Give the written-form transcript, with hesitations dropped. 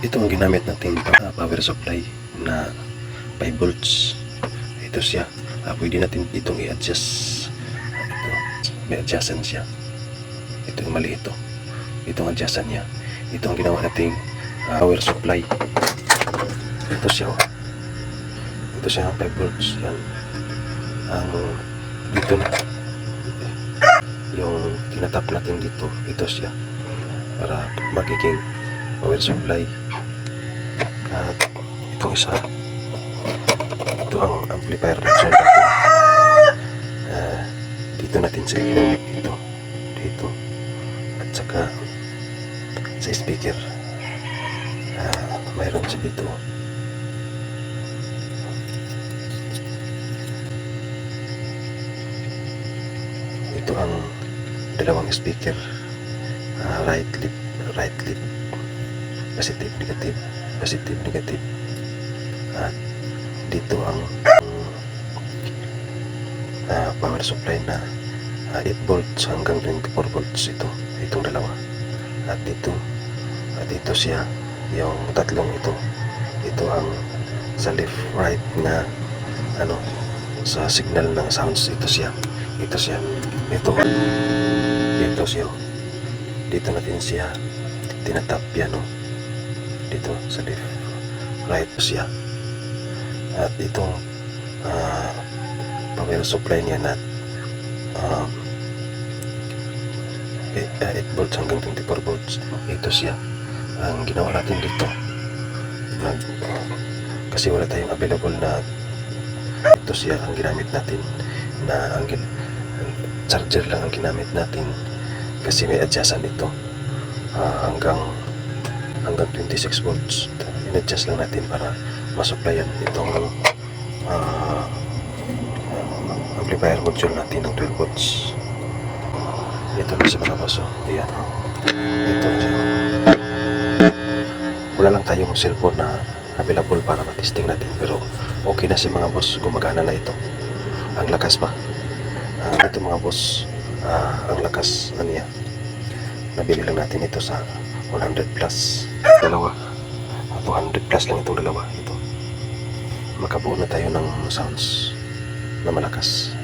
ito ang ginamit nating power supply na 5 volts. Ito siya. Pwede natin itong i-adjust. Ito, may adjustan siya. Ito yung mali ito. Itong adjustan niya. Ito ang ginawa nating power supply. Ito siya. Ito siya 5 volts. Yan. Ang dito na yung tinatap natin dito, ito siya para magiging power supply. At itong isa, ito ang amplifier natin. Dito natin sa ilagay dito at saka sa speaker. Mayroon siya dito. Ito ang dalawang speaker, right lip, positive, negative. At dito ang power supply na 8 volts hanggang 24 volts. Itong dalawa. At dito siya yung tatlong ito ang sa left right na sa signal ng sounds. Ito siya dito natin siya tinatap piano dito sa left right siya. At itong power supply niya na 8 volts hanggang 24 volts. Ito siya ang ginawa natin dito kasi wala tayong available na. Ito siya ang ginamit natin na ang charger lang ang ginamit natin kasi may adjustan ito hanggang 26 volts. In-adjust lang natin para masupplyan itong amplifier module natin ng 12 volts. Ito na sa mga baso. Ayan. Ito na siya. Wala lang tayong cellphone na available para matesting natin, pero okay na si mga boss, gumagana na ito. Ang lakas pa. Ito mga boss, ang lakas niya. Nabili lang natin ito sa 100 plus. Dalawa. 200 plus lang itong dalawa. Ito. Makabuo na tayo ng sounds na malakas.